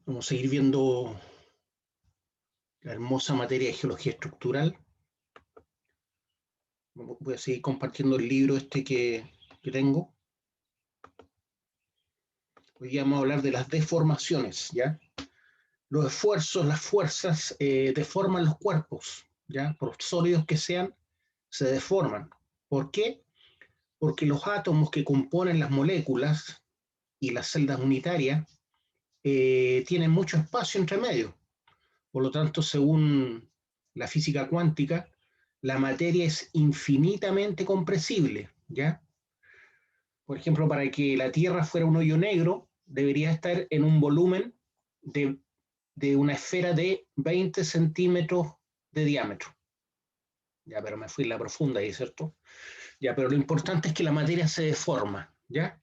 Vamos a seguir viendo la hermosa materia de geología estructural. Voy a seguir compartiendo el libro que tengo. Hoy día vamos a hablar de las deformaciones, ¿ya? Los esfuerzos, las fuerzas deforman los cuerpos, ¿ya? Por sólidos que sean, se deforman. ¿Por qué? Porque los átomos que componen las moléculas y las celdas unitarias tienen mucho espacio entre medio. Por lo tanto, según la física cuántica, la materia es infinitamente compresible, ¿ya? Por ejemplo, para que la Tierra fuera un hoyo negro, debería estar en un volumen de una esfera de 20 centímetros de diámetro. Ya, pero me fui en la profunda ahí, ¿cierto? Ya, pero lo importante es que la materia se deforma, ¿ya?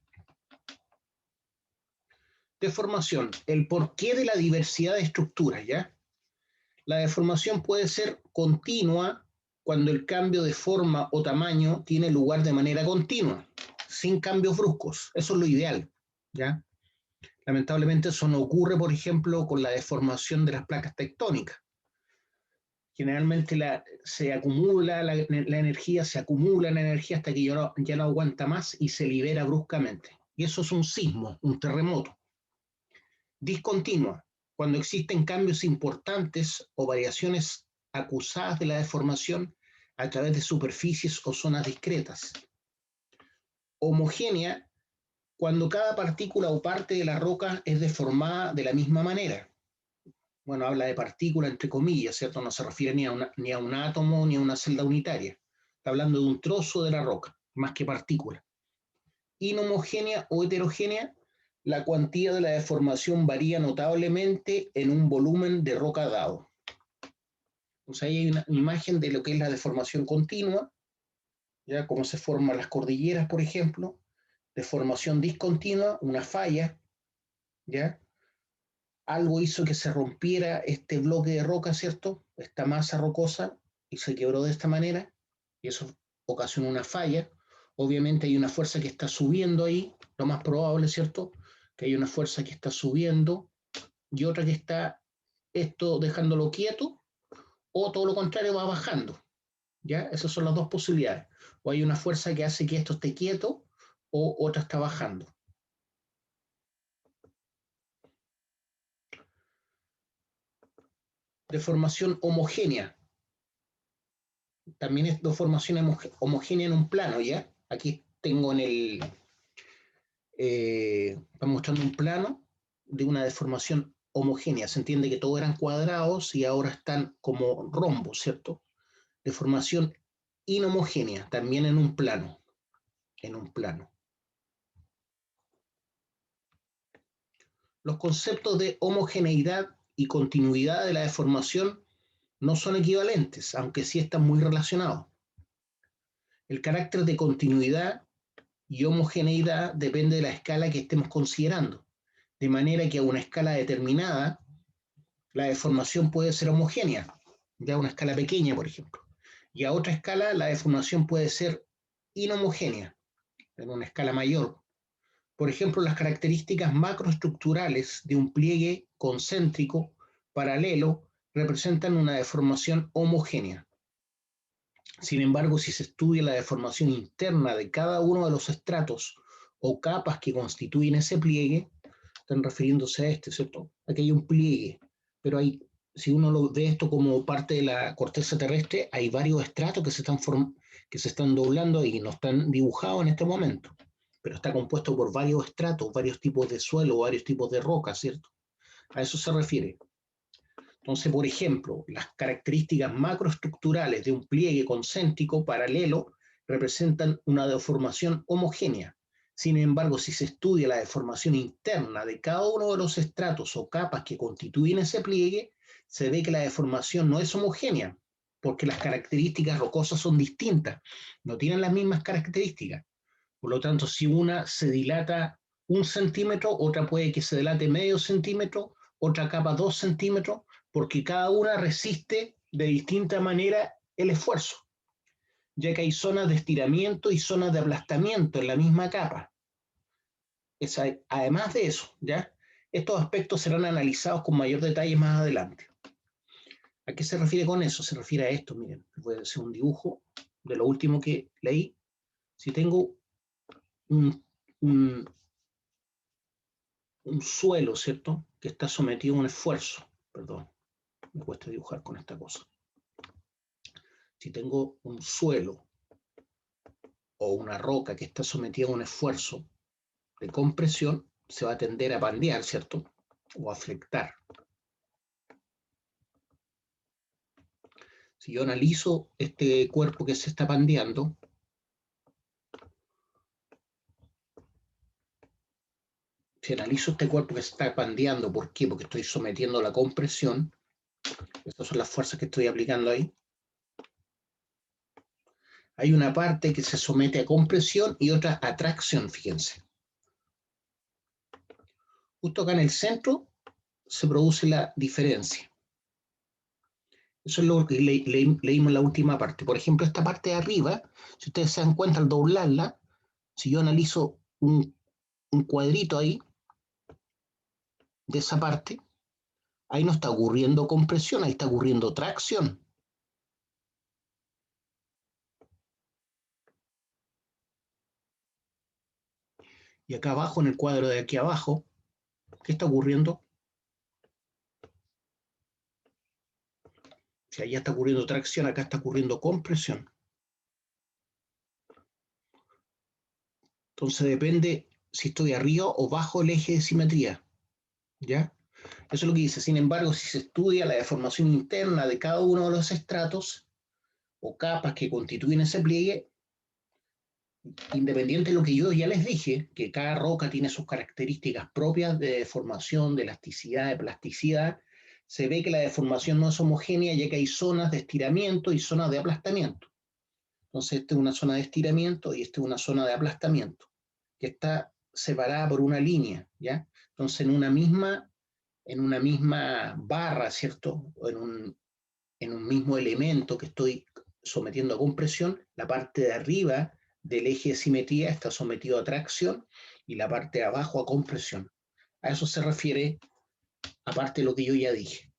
Deformación, el porqué de la diversidad de estructuras, ¿ya? La deformación puede ser continua cuando el cambio de forma o tamaño tiene lugar de manera continua, sin cambios bruscos. Eso es lo ideal, ¿ya? Lamentablemente eso no ocurre, por ejemplo, con la deformación de las placas tectónicas. Generalmente se acumula la energía, se acumula la energía hasta que ya no aguanta más y se libera bruscamente. Y eso es un sismo, un terremoto. Discontinua, cuando existen cambios importantes o variaciones acusadas de la deformación a través de superficies o zonas discretas. Homogénea, cuando cada partícula o parte de la roca es deformada de la misma manera. Bueno, habla de partícula entre comillas, ¿cierto? No se refiere ni a un átomo ni a una celda unitaria. Está hablando de un trozo de la roca, más que partícula. Inhomogénea o heterogénea, la cuantía de la deformación varía notablemente en un volumen de roca dado. Entonces ahí hay una imagen de lo que es la deformación continua, ya cómo se forman las cordilleras, por ejemplo, deformación discontinua, una falla, ya algo hizo que se rompiera este bloque de roca, ¿cierto? Esta masa rocosa y se quebró de esta manera y eso ocasionó una falla. Obviamente hay una fuerza que está subiendo ahí, lo más probable, ¿cierto? Que hay una fuerza que está subiendo y otra que está esto dejándolo quieto o todo lo contrario va bajando, ¿ya? Esas son las dos posibilidades. O hay una fuerza que hace que esto esté quieto o otra está bajando. Deformación homogénea. También es deformación homogénea en un plano, ¿ya? Aquí tengo están mostrando un plano de una deformación homogénea. Se entiende que todos eran cuadrados y ahora están como rombos, ¿cierto? Deformación inhomogénea, también en un plano. Los conceptos de homogeneidad y continuidad de la deformación no son equivalentes, aunque sí están muy relacionados. El carácter de continuidad y homogeneidad depende de la escala que estemos considerando, de manera que a una escala determinada la deformación puede ser homogénea, ya a una escala pequeña, por ejemplo, y a otra escala la deformación puede ser inhomogénea, en una escala mayor. Por ejemplo, las características macroestructurales de un pliegue concéntrico paralelo representan una deformación homogénea. Sin embargo, si se estudia la deformación interna de cada uno de los estratos o capas que constituyen ese pliegue, están refiriéndose a ¿cierto? Aquí hay un pliegue, pero si uno lo ve esto como parte de la corteza terrestre, hay varios estratos que se están doblando y no están dibujados en este momento, pero está compuesto por varios estratos, varios tipos de suelo, varios tipos de roca, ¿cierto? A eso se refiere. Entonces, por ejemplo, las características macroestructurales de un pliegue concéntrico paralelo representan una deformación homogénea. Sin embargo, si se estudia la deformación interna de cada uno de los estratos o capas que constituyen ese pliegue, se ve que la deformación no es homogénea, porque las características rocosas son distintas, no tienen las mismas características. Por lo tanto, si una se dilata 1 centímetro, otra puede que se dilate medio centímetro, otra capa 2 centímetros, porque cada una resiste de distinta manera el esfuerzo, ya que hay zonas de estiramiento y zonas de aplastamiento en la misma capa. Además de eso, ¿ya? Estos aspectos serán analizados con mayor detalle más adelante. ¿A qué se refiere con eso? Se refiere a esto, miren, voy a hacer un dibujo de lo último que leí. Si tengo un, un, un suelo, ¿cierto?, que está sometido a un esfuerzo, perdón, me cuesta dibujar con esta cosa. Si tengo un suelo o una roca que está sometida a un esfuerzo de compresión, se va a tender a pandear, ¿cierto?, o a flectar. Si yo analizo este cuerpo que se está pandeando, si analizo este cuerpo que se está pandeando, ¿por qué? Porque estoy sometiendo la compresión. Estas son las fuerzas que estoy aplicando ahí. Hay una parte que se somete a compresión y otra a tracción, fíjense. Justo acá en el centro se produce la diferencia. Eso es lo que leímos en la última parte. Por ejemplo, esta parte de arriba, si ustedes se dan cuenta al doblarla, si yo analizo un cuadrito ahí, de esa parte, ahí no está ocurriendo compresión, ahí está ocurriendo tracción. Y acá abajo, en el cuadro de aquí abajo, ¿qué está ocurriendo? Si allá está ocurriendo tracción, acá está ocurriendo compresión. Entonces depende si estoy arriba o bajo el eje de simetría, ¿ya? Eso es lo que dice. Sin embargo, si se estudia la deformación interna de cada uno de los estratos o capas que constituyen ese pliegue, independiente de lo que yo ya les dije, que cada roca tiene sus características propias de deformación, de elasticidad, de plasticidad, se ve que la deformación no es homogénea, ya que hay zonas de estiramiento y zonas de aplastamiento. Entonces, esta es una zona de estiramiento y esta es una zona de aplastamiento, que está separada por una línea, ¿ya? Entonces, en una misma barra, ¿cierto? O en un mismo elemento que estoy sometiendo a compresión, la parte de arriba del eje de simetría está sometido a tracción y la parte de abajo a compresión. A eso se refiere, aparte de lo que yo ya dije.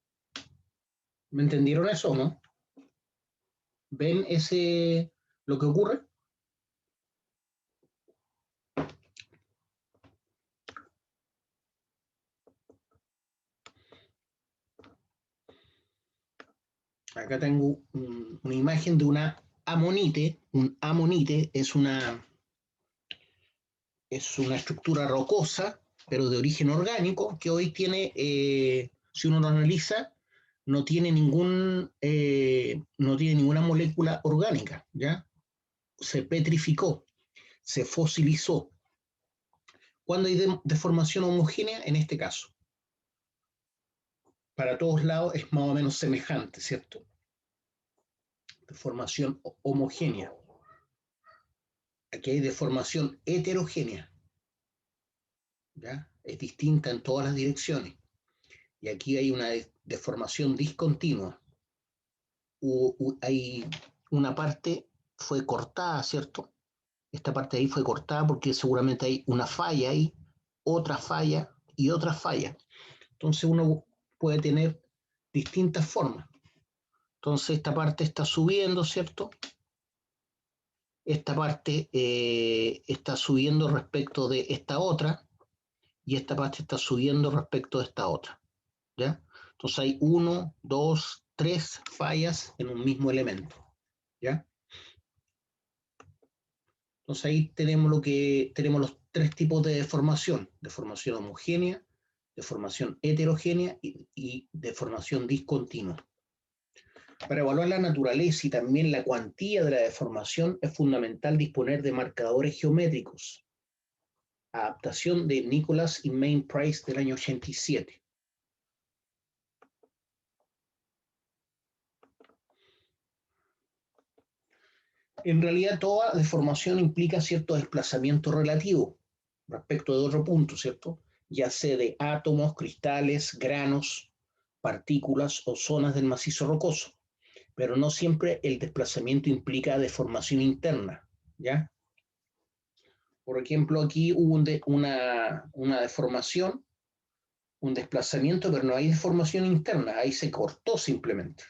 ¿Me entendieron eso o no? ¿Ven lo que ocurre? Acá tengo una imagen de una amonite. Un amonite es una estructura rocosa, pero de origen orgánico, que hoy tiene, si uno lo analiza, no tiene ninguna molécula orgánica, ¿ya? Se petrificó, se fosilizó. ¿Cuándo hay deformación homogénea? En este caso. Para todos lados es más o menos semejante, ¿cierto? Deformación homogénea. Aquí hay deformación heterogénea, ¿ya? Es distinta en todas las direcciones. Y aquí hay una deformación discontinua. Hay una parte fue cortada, ¿cierto? Esta parte de ahí fue cortada porque seguramente hay una falla ahí, otra falla y otra falla. Entonces uno puede tener distintas formas. Entonces esta parte está subiendo, ¿cierto? Esta parte está subiendo respecto de esta otra y esta parte está subiendo respecto de esta otra, ¿ya? Entonces hay 1, 2, 3 fallas en un mismo elemento, ¿ya? Entonces ahí tenemos los tres tipos de deformación homogénea, deformación heterogénea y deformación discontinua. Para evaluar la naturaleza y también la cuantía de la deformación es fundamental disponer de marcadores geométricos. Adaptación de Nicholas y Main Price del año 87. En realidad toda deformación implica cierto desplazamiento relativo respecto de otro punto, ¿cierto? Ya sea de átomos, cristales, granos, partículas o zonas del macizo rocoso, pero no siempre el desplazamiento implica deformación interna, ¿ya? Por ejemplo, aquí hubo una deformación un desplazamiento, pero no hay deformación interna, ahí se cortó simplemente.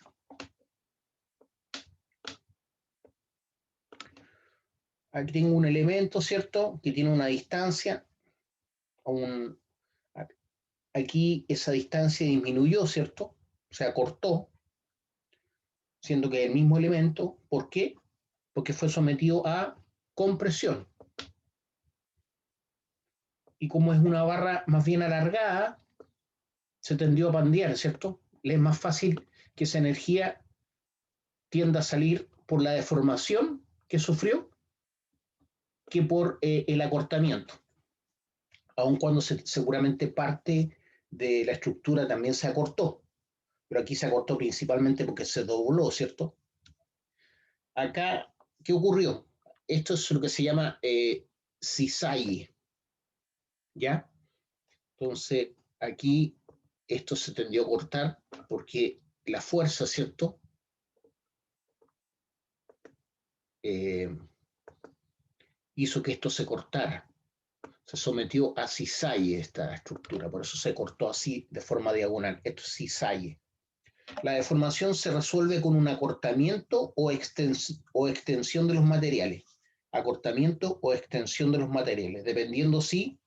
Aquí tengo un elemento, ¿cierto?, que tiene una distancia, aquí esa distancia disminuyó, ¿cierto?, se acortó, siendo que es el mismo elemento. ¿Por qué? Porque fue sometido a compresión. Y como es una barra más bien alargada, se tendió a pandear, ¿cierto? Le es más fácil que esa energía tienda a salir por la deformación que sufrió que por el acortamiento, aun cuando seguramente parte de la estructura también se acortó, pero aquí se acortó principalmente porque se dobló, ¿cierto? Acá, ¿qué ocurrió? Esto es lo que se llama cisalle, ¿ya? Entonces, aquí esto se tendió a cortar porque la fuerza, ¿cierto?, Eh, hizo que esto se cortara. Se sometió a cisalle esta estructura, por eso se cortó así de forma diagonal. Esto es cisalle. La deformación se resuelve con un acortamiento o extensión de los materiales. Acortamiento o extensión de los materiales, dependiendo si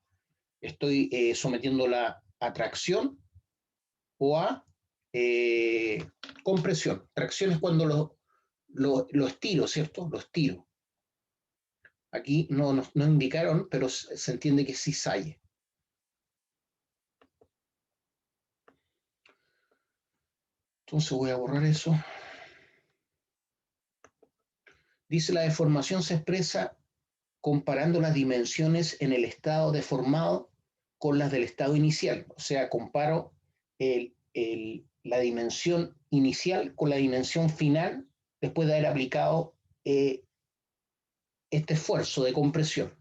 estoy sometiéndola a tracción o a compresión. Tracción es cuando lo estiro, ¿cierto? Lo estiro. Aquí no indicaron, pero se entiende que es cisalle. Entonces voy a borrar eso. Dice, la deformación se expresa comparando las dimensiones en el estado deformado con las del estado inicial. O sea, comparo la dimensión inicial con la dimensión final después de haber aplicado este esfuerzo de compresión.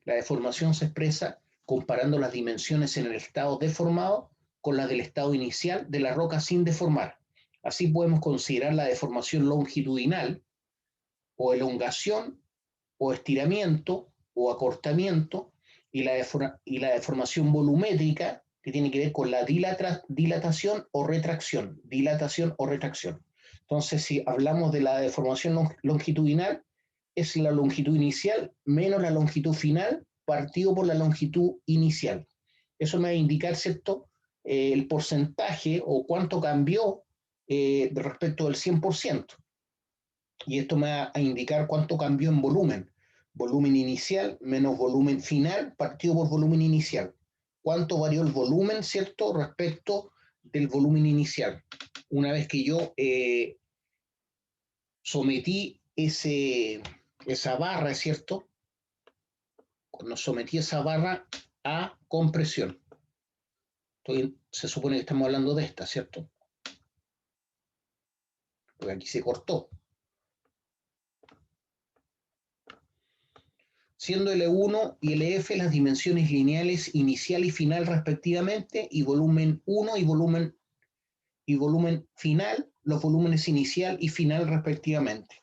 La deformación se expresa comparando las dimensiones en el estado deformado con las del estado inicial de la roca sin deformar. Así podemos considerar la deformación longitudinal o elongación o estiramiento o acortamiento y la deformación volumétrica, que tiene que ver con la dilatación o retracción. Dilatación o retracción. Entonces, si hablamos de la deformación longitudinal, es la longitud inicial menos la longitud final partido por la longitud inicial. Eso me va a indicar, ¿cierto?, el porcentaje o cuánto cambió respecto del 100%. Y esto me va a indicar cuánto cambió en volumen. Volumen inicial menos volumen final partido por volumen inicial. Cuánto varió el volumen, ¿cierto?, respecto del volumen inicial. Una vez que yo sometí esa barra, ¿cierto?, cuando sometí esa barra a compresión. Se supone que estamos hablando de esta, ¿cierto? Porque aquí se cortó. Siendo L1 y LF las dimensiones lineales inicial y final respectivamente, y volumen 1 y volumen final, los volúmenes inicial y final respectivamente.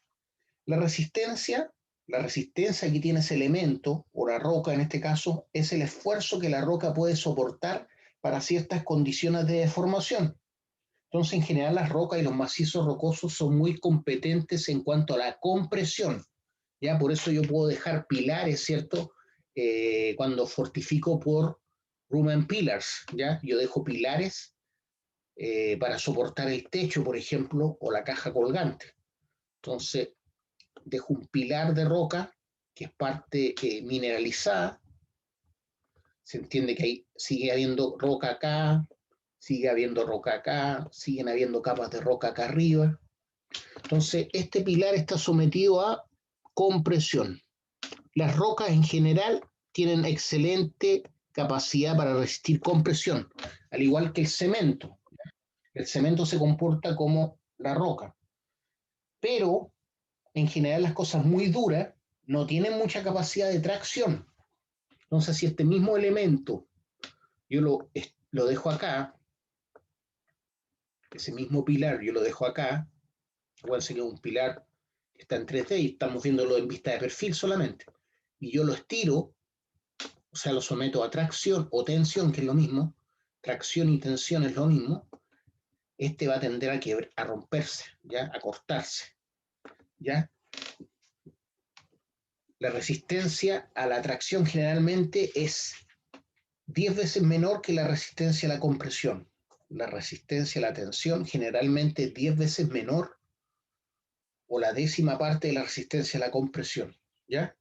La resistencia que tiene ese elemento, o la roca en este caso, es el esfuerzo que la roca puede soportar para ciertas condiciones de deformación. Entonces, en general, las rocas y los macizos rocosos son muy competentes en cuanto a la compresión. ¿Ya? Por eso yo puedo dejar pilares, ¿cierto? Cuando fortifico por room and pillars, ¿ya? Yo dejo pilares para soportar el techo, por ejemplo, o la caja colgante. Entonces, dejo un pilar de roca, que es parte mineralizada. Se entiende que ahí sigue habiendo roca acá, sigue habiendo roca acá, siguen habiendo capas de roca acá arriba. Entonces, este pilar está sometido a compresión. Las rocas en general tienen excelente capacidad para resistir compresión, al igual que el cemento. El cemento se comporta como la roca, pero en general las cosas muy duras no tienen mucha capacidad de tracción. Entonces, si este mismo elemento yo lo dejo acá, ese mismo pilar yo lo dejo acá, acuérdense que es un pilar que está en 3D y estamos viéndolo en vista de perfil solamente, y yo lo estiro, o sea, lo someto a tracción o tensión, que es lo mismo, tracción y tensión es lo mismo, este va a tender a romperse, ¿ya? A cortarse, ¿ya? La resistencia a la tracción generalmente es 10 veces menor que la resistencia a la compresión. La resistencia a la tensión generalmente 10 veces menor o la décima parte de la resistencia a la compresión, ¿ya?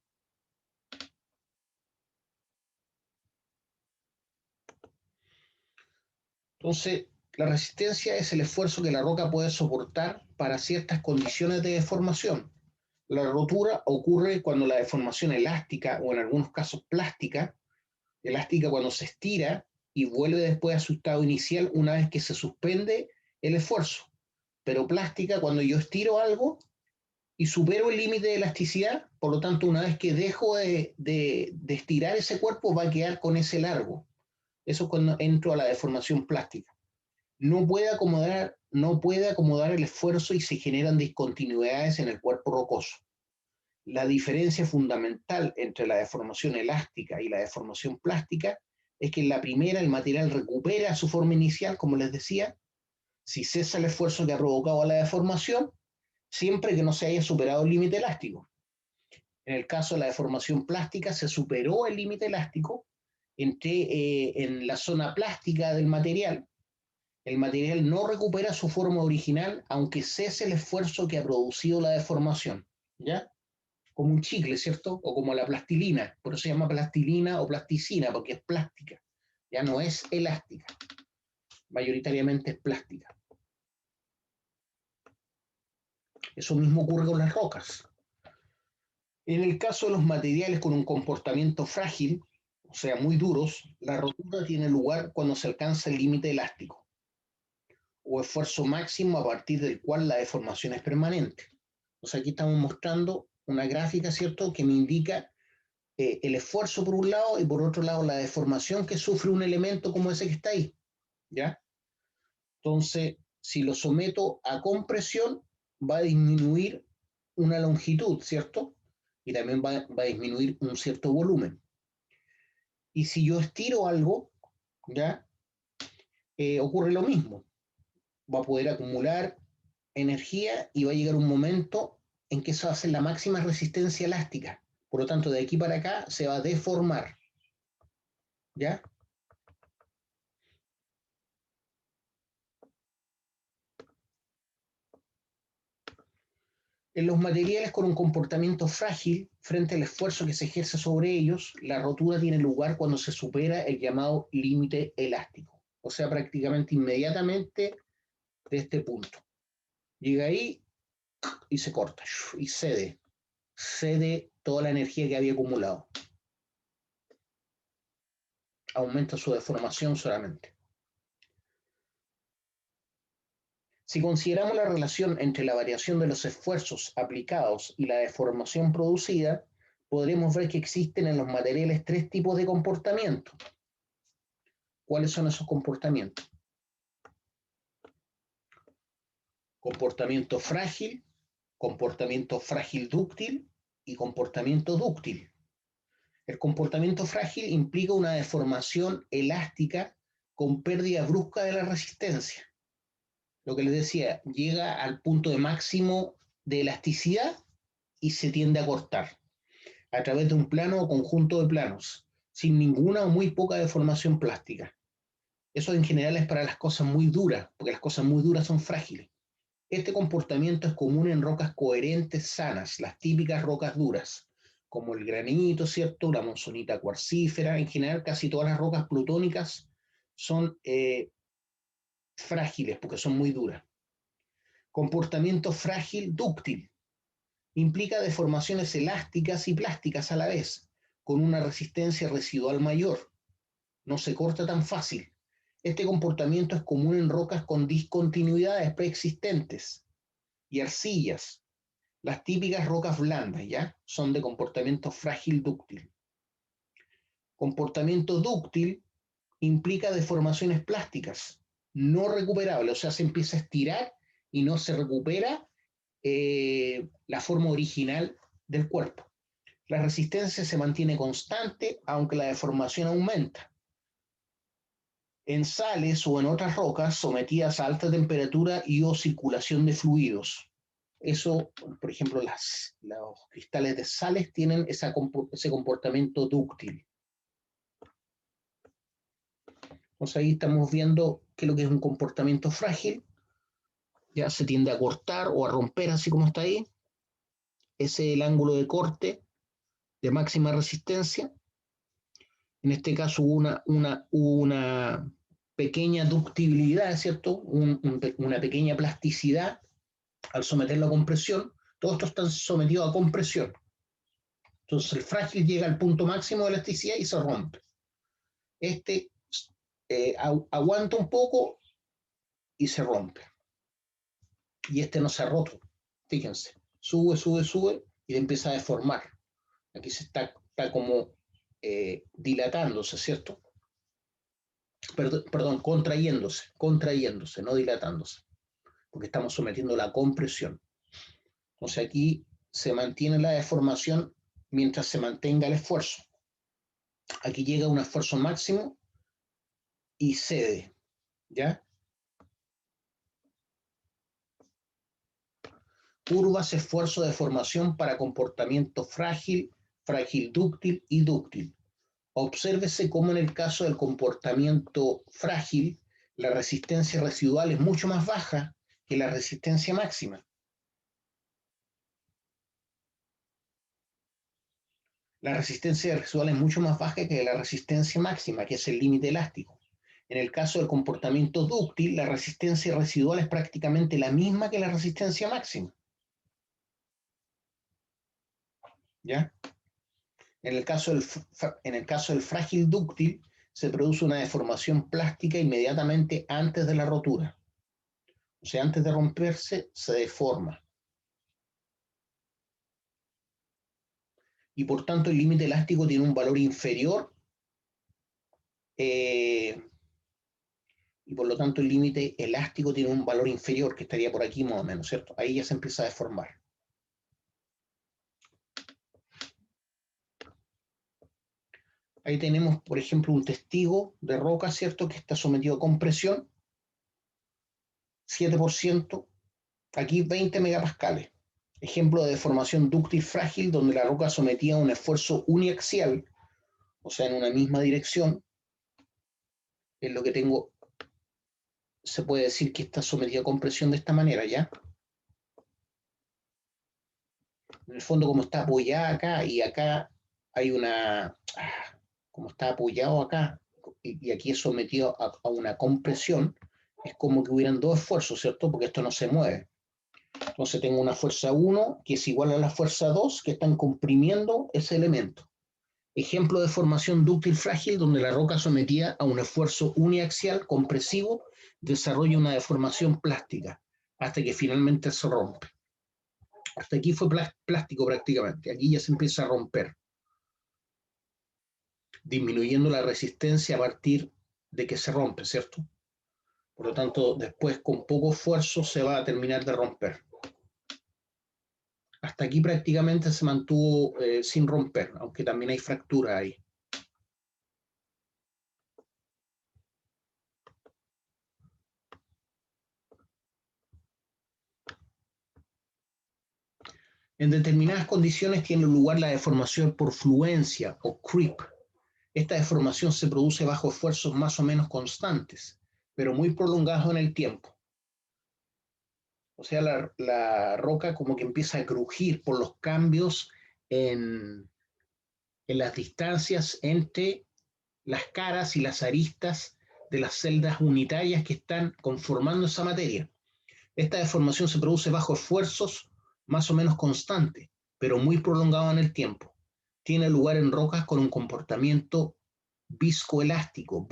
Entonces, la resistencia es el esfuerzo que la roca puede soportar para ciertas condiciones de deformación. La rotura ocurre cuando la deformación elástica o en algunos casos plástica, elástica cuando se estira y vuelve después a su estado inicial una vez que se suspende el esfuerzo, pero plástica cuando yo estiro algo y supero el límite de elasticidad, por lo tanto una vez que dejo de estirar ese cuerpo va a quedar con ese largo. Eso es cuando entro a la deformación plástica. No puede acomodar el esfuerzo y se generan discontinuidades en el cuerpo rocoso. La diferencia fundamental entre la deformación elástica y la deformación plástica es que en la primera el material recupera su forma inicial, como les decía, si cesa el esfuerzo que ha provocado la deformación, siempre que no se haya superado el límite elástico. En el caso de la deformación plástica, se superó el límite elástico en la zona plástica del material. El material no recupera su forma original, aunque cese el esfuerzo que ha producido la deformación, ¿ya? Como un chicle, ¿cierto? O como la plastilina, por eso se llama plastilina o plasticina, porque es plástica, ya no es elástica, mayoritariamente es plástica. Eso mismo ocurre con las rocas. En el caso de los materiales con un comportamiento frágil, o sea, muy duros, la rotura tiene lugar cuando se alcanza el límite elástico o esfuerzo máximo a partir del cual la deformación es permanente. O sea, aquí estamos mostrando una gráfica, ¿cierto?, que me indica el esfuerzo por un lado y por otro lado la deformación que sufre un elemento como ese que está ahí, ¿ya? Entonces, si lo someto a compresión, va a disminuir una longitud, ¿cierto? Y también va a disminuir un cierto volumen. Y si yo estiro algo, ¿ya? Ocurre lo mismo. Va a poder acumular energía y va a llegar un momento en que eso va a ser la máxima resistencia elástica. Por lo tanto, de aquí para acá se va a deformar, ¿ya? En los materiales con un comportamiento frágil frente al esfuerzo que se ejerce sobre ellos, la rotura tiene lugar cuando se supera el llamado límite elástico, o sea, prácticamente inmediatamente de este punto. Llega ahí y se corta, y cede toda la energía que había acumulado. Aumenta su deformación solamente. Si consideramos la relación entre la variación de los esfuerzos aplicados y la deformación producida, podremos ver que existen en los materiales tres tipos de comportamiento. ¿Cuáles son esos comportamientos? Comportamiento frágil dúctil y comportamiento dúctil. El comportamiento frágil implica una deformación elástica con pérdida brusca de la resistencia. Lo que les decía, llega al punto de máximo de elasticidad y se tiende a cortar a través de un plano o conjunto de planos, sin ninguna o muy poca deformación plástica. Eso en general es para las cosas muy duras, porque las cosas muy duras son frágiles. Este comportamiento es común en rocas coherentes sanas, las típicas rocas duras, como el granito, ¿cierto? La monzonita cuarcífera. En general, casi todas las rocas plutónicas son frágiles porque son muy duras. Comportamiento frágil dúctil. Implica deformaciones elásticas y plásticas a la vez, con una resistencia residual mayor. No se corta tan fácil. Este comportamiento es común en rocas con discontinuidades preexistentes y arcillas. Las típicas rocas blandas, ¿ya? Son de comportamiento frágil dúctil. Comportamiento dúctil implica deformaciones plásticas no recuperables, o sea, se empieza a estirar y no se recupera la forma original del cuerpo. La resistencia se mantiene constante, aunque la deformación aumenta. en sales o en otras rocas sometidas a alta temperatura y o circulación de fluidos. Eso, por ejemplo, los cristales de sales tienen ese comportamiento dúctil. Entonces ahí estamos viendo qué es lo que es un comportamiento frágil. Ya se tiende a cortar o a romper así como está ahí. Ese es el ángulo de corte de máxima resistencia. En este caso hubo una pequeña ductibilidad, ¿cierto? Una pequeña plasticidad al someterlo a compresión. Todo esto está sometido a compresión. Entonces el frágil llega al punto máximo de elasticidad y se rompe. Este aguanta un poco y se rompe. Y este no se ha roto. Fíjense, sube, sube, sube y empieza a deformar. Aquí está como dilatándose, ¿cierto? Perdón, contrayéndose, no dilatándose, porque estamos sometiendo la compresión. Entonces aquí se mantiene la deformación mientras se mantenga el esfuerzo. Aquí llega un esfuerzo máximo y cede, ¿ya? Curvas, esfuerzo de formación para comportamiento frágil, frágil dúctil y dúctil. Obsérvese cómo en el caso del comportamiento frágil, la resistencia residual es mucho más baja que la resistencia máxima. La resistencia residual es mucho más baja que la resistencia máxima, que es el límite elástico. En el caso del comportamiento dúctil, la resistencia residual es prácticamente la misma que la resistencia máxima. ¿Ya? En el caso del frágil dúctil, se produce una deformación plástica inmediatamente antes de la rotura. O sea, antes de romperse, se deforma. Y por tanto, el límite elástico tiene un valor inferior y por lo tanto el límite elástico tiene un valor inferior, que estaría por aquí más o menos, ¿cierto? Ahí ya se empieza a deformar. Ahí tenemos, por ejemplo, un testigo de roca, ¿cierto? Que está sometido a compresión, 7%, aquí 20 megapascales. Ejemplo de deformación dúctil frágil, donde la roca sometida a un esfuerzo uniaxial, o sea, en una misma dirección, es lo que tengo, se puede decir que está sometida a compresión de esta manera, ¿ya? En el fondo, como está apoyada acá y acá hay como está apoyado acá y aquí es sometido a una compresión, es como que hubieran dos esfuerzos, ¿cierto? Porque esto no se mueve. Entonces tengo una fuerza 1 que es igual a la fuerza 2 que están comprimiendo ese elemento. Ejemplo de formación dúctil frágil donde la roca sometida a un esfuerzo uniaxial compresivo desarrolla una deformación plástica hasta que finalmente se rompe. Hasta aquí fue plástico prácticamente. Aquí ya se empieza a romper, disminuyendo la resistencia a partir de que se rompe, ¿cierto? Por lo tanto, después con poco esfuerzo se va a terminar de romper. Hasta aquí prácticamente se mantuvo sin romper, aunque también hay fractura ahí. En determinadas condiciones tiene lugar la deformación por fluencia o creep. Esta deformación se produce bajo esfuerzos más o menos constantes, pero muy prolongados en el tiempo. O sea, la roca como que empieza a crujir por los cambios en, en las distancias entre las caras y las aristas de las celdas unitarias que están conformando esa materia. Esta deformación se produce bajo esfuerzos más o menos constantes, pero muy prolongados en el tiempo. Tiene lugar en rocas con un comportamiento viscoelástico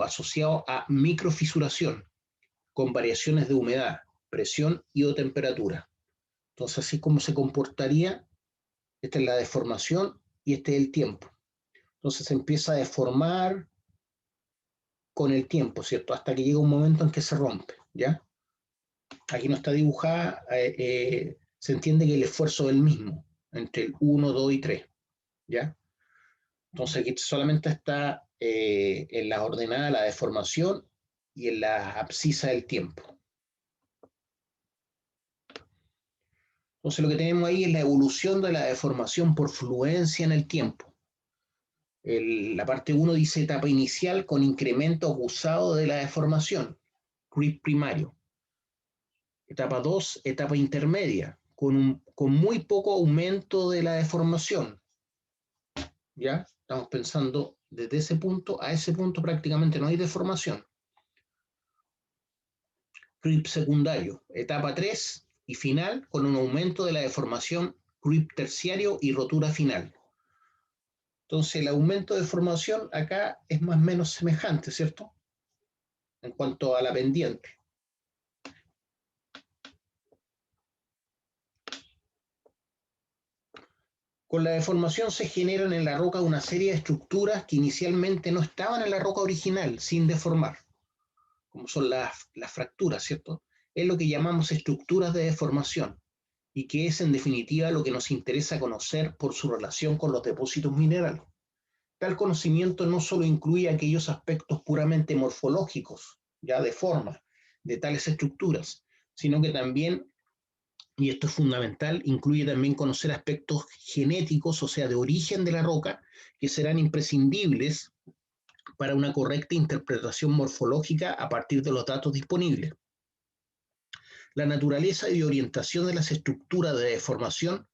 asociado a microfisuración, con variaciones de humedad, presión y o temperatura. Entonces, así como se comportaría, esta es la deformación y este es el tiempo. Entonces se empieza a deformar con el tiempo, ¿cierto? Hasta que llega un momento en que se rompe, ¿ya? Aquí no está dibujada, se entiende que el esfuerzo es el mismo, entre el 1, 2 y 3, ¿ya? Entonces aquí solamente está en la ordenada de la deformación y en la abscisa del tiempo. Entonces lo que tenemos ahí es la evolución de la deformación por fluencia en el tiempo. La parte 1 dice etapa inicial con incremento acusado de la deformación, creep primario. Etapa 2, etapa intermedia, con muy poco aumento de la deformación. ¿Ya? Estamos pensando desde ese punto a ese punto prácticamente no hay deformación. Creep secundario, etapa 3 y final con un aumento de la deformación, creep terciario y rotura final. Entonces el aumento de deformación acá es más o menos semejante, ¿cierto? En cuanto a la pendiente. Con la deformación se generan en la roca una serie de estructuras que inicialmente no estaban en la roca original, sin deformar, como son las fracturas, ¿cierto? Es lo que llamamos estructuras de deformación y que es en definitiva lo que nos interesa conocer por su relación con los depósitos minerales. Tal conocimiento no solo incluye aquellos aspectos puramente morfológicos, ya de forma, de tales estructuras, sino que también, y esto es fundamental, incluye también conocer aspectos genéticos, o sea, de origen de la roca, que serán imprescindibles para una correcta interpretación morfológica a partir de los datos disponibles. La naturaleza y orientación de las estructuras de deformación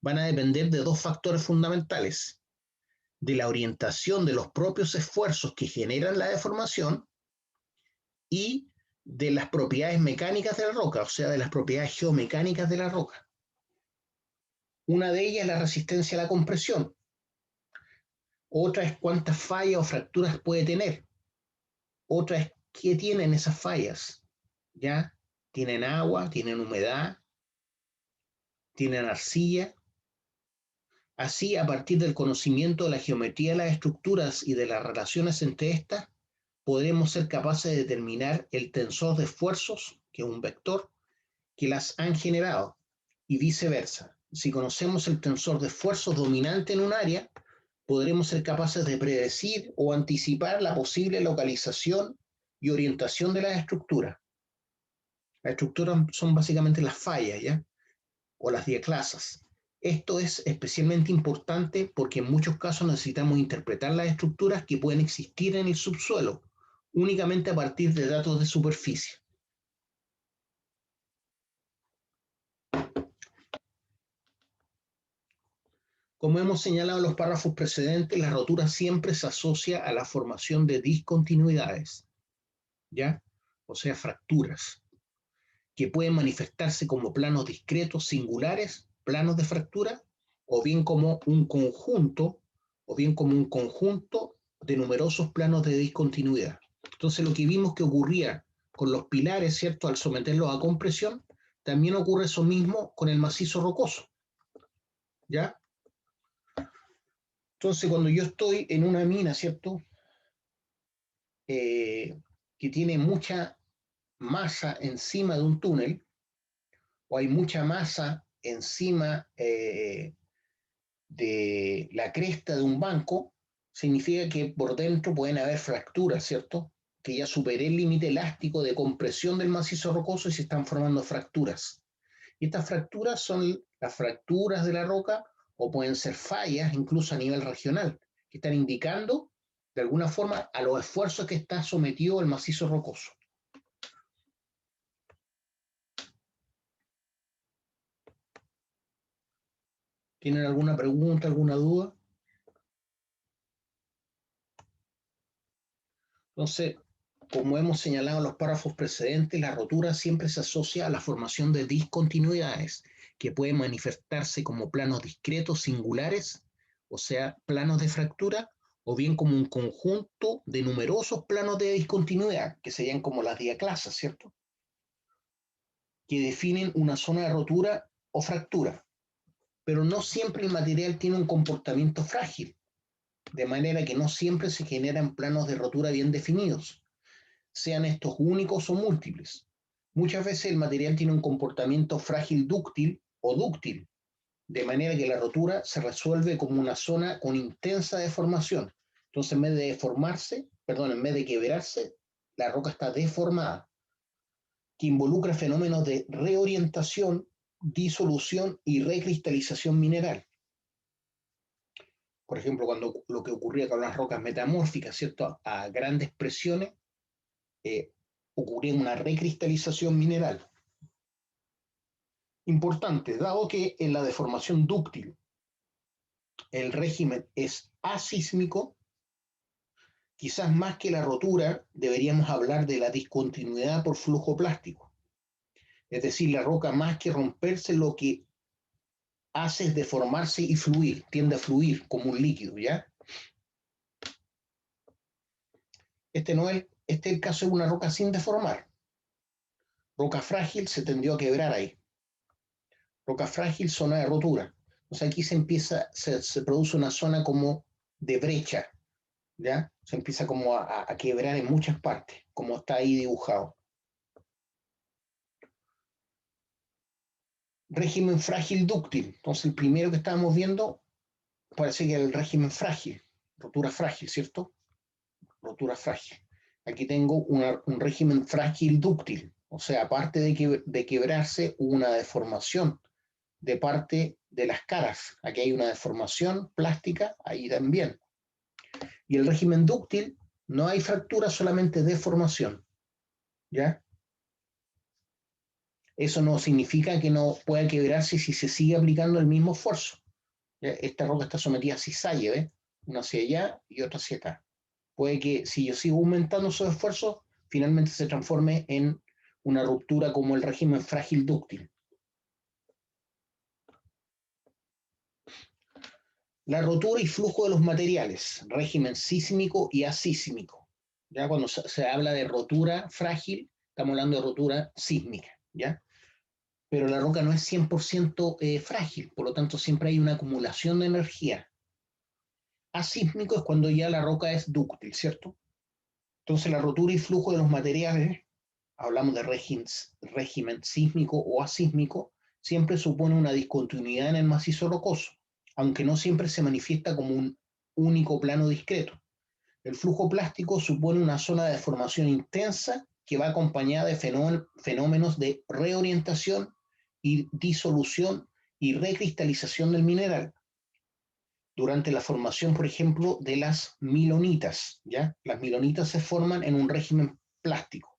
van a depender de dos factores fundamentales: de la orientación de los propios esfuerzos que generan la deformación y de las propiedades mecánicas de la roca, o sea, de las propiedades geomecánicas de la roca. Una de ellas es la resistencia a la compresión. Otra es cuántas fallas o fracturas puede tener. Otra es qué tienen esas fallas. ¿Ya? Tienen agua, tienen humedad, tienen arcilla. Así, a partir del conocimiento de la geometría de las estructuras y de las relaciones entre estas, podremos ser capaces de determinar el tensor de esfuerzos, que es un vector, que las han generado, y viceversa. Si conocemos el tensor de esfuerzos dominante en un área, podremos ser capaces de predecir o anticipar la posible localización y orientación de las estructuras. Las estructuras son básicamente las fallas, ¿ya? O las diaclasas. Esto es especialmente importante porque en muchos casos necesitamos interpretar las estructuras que pueden existir en el subsuelo, únicamente a partir de datos de superficie. Como hemos señalado en los párrafos precedentes, la rotura siempre se asocia a la formación de discontinuidades, ¿ya? O sea, fracturas, que pueden manifestarse como planos discretos singulares, planos de fractura, o bien como un conjunto de numerosos planos de discontinuidad. Entonces, lo que vimos que ocurría con los pilares, ¿cierto? Al someterlos a compresión, también ocurre eso mismo con el macizo rocoso, ¿ya? Entonces, cuando yo estoy en una mina, ¿cierto? Que tiene mucha masa encima de un túnel, o hay mucha masa encima de la cresta de un banco, significa que por dentro pueden haber fracturas, ¿cierto? Que ya superé el límite elástico de compresión del macizo rocoso y se están formando fracturas. Y estas fracturas son las fracturas de la roca o pueden ser fallas incluso a nivel regional, que están indicando de alguna forma a los esfuerzos que está sometido el macizo rocoso. ¿Tienen alguna pregunta, alguna duda? Entonces, como hemos señalado en los párrafos precedentes, la rotura siempre se asocia a la formación de discontinuidades que pueden manifestarse como planos discretos singulares, o sea, planos de fractura, o bien como un conjunto de numerosos planos de discontinuidad, que serían como las diaclasas, ¿cierto? Que definen una zona de rotura o fractura. Pero no siempre el material tiene un comportamiento frágil, de manera que no siempre se generan planos de rotura bien definidos, sean estos únicos o múltiples. Muchas veces el material tiene un comportamiento frágil dúctil o dúctil, de manera que la rotura se resuelve como una zona con intensa deformación, Entonces, en vez de deformarse, perdón, en vez de quebrarse, la roca está deformada, que involucra fenómenos de reorientación, disolución y recristalización mineral. Por ejemplo, cuando lo que ocurría con las rocas metamórficas, ¿cierto? A grandes presiones, ocurría una recristalización mineral. Importante, dado que en la deformación dúctil el régimen es asísmico, quizás más que la rotura deberíamos hablar de la discontinuidad por flujo plástico. Es decir, la roca más que romperse lo que hace es deformarse y fluir, tiende a fluir como un líquido, ¿ya? Este es el caso de una roca sin deformar. Roca frágil se tendió a quebrar ahí. Roca frágil, zona de rotura. O sea, aquí se produce una zona como de brecha, ¿ya? Se empieza como a quebrar en muchas partes, como está ahí dibujado. Régimen frágil dúctil. Entonces, el primero que estábamos viendo parece que era el régimen frágil, rotura frágil, ¿cierto? Rotura frágil. Aquí tengo un régimen frágil dúctil, o sea, aparte de quebrarse, hubo una deformación de parte de las caras. Aquí hay una deformación plástica, ahí también. Y el régimen dúctil, no hay fractura, solamente deformación, ¿ya? Eso no significa que no pueda quebrarse si se sigue aplicando el mismo esfuerzo. ¿Ya? Esta roca está sometida a cizalle, ¿ves? Una hacia allá y otra hacia acá. Puede que si yo sigo aumentando esos esfuerzos, finalmente se transforme en una ruptura como el régimen frágil dúctil. La rotura y flujo de los materiales, régimen sísmico y asísmico. Ya cuando se habla de rotura frágil, estamos hablando de rotura sísmica, ¿ya? Pero la roca no es 100% frágil, por lo tanto siempre hay una acumulación de energía. Asísmico es cuando ya la roca es dúctil, ¿cierto? Entonces la rotura y flujo de los materiales, hablamos de régimen sísmico o asísmico, siempre supone una discontinuidad en el macizo rocoso, aunque no siempre se manifiesta como un único plano discreto. El flujo plástico supone una zona de deformación intensa que va acompañada de fenómenos de reorientación y disolución y recristalización del mineral durante la formación, por ejemplo, de las milonitas, ¿ya? Las milonitas se forman en un régimen plástico.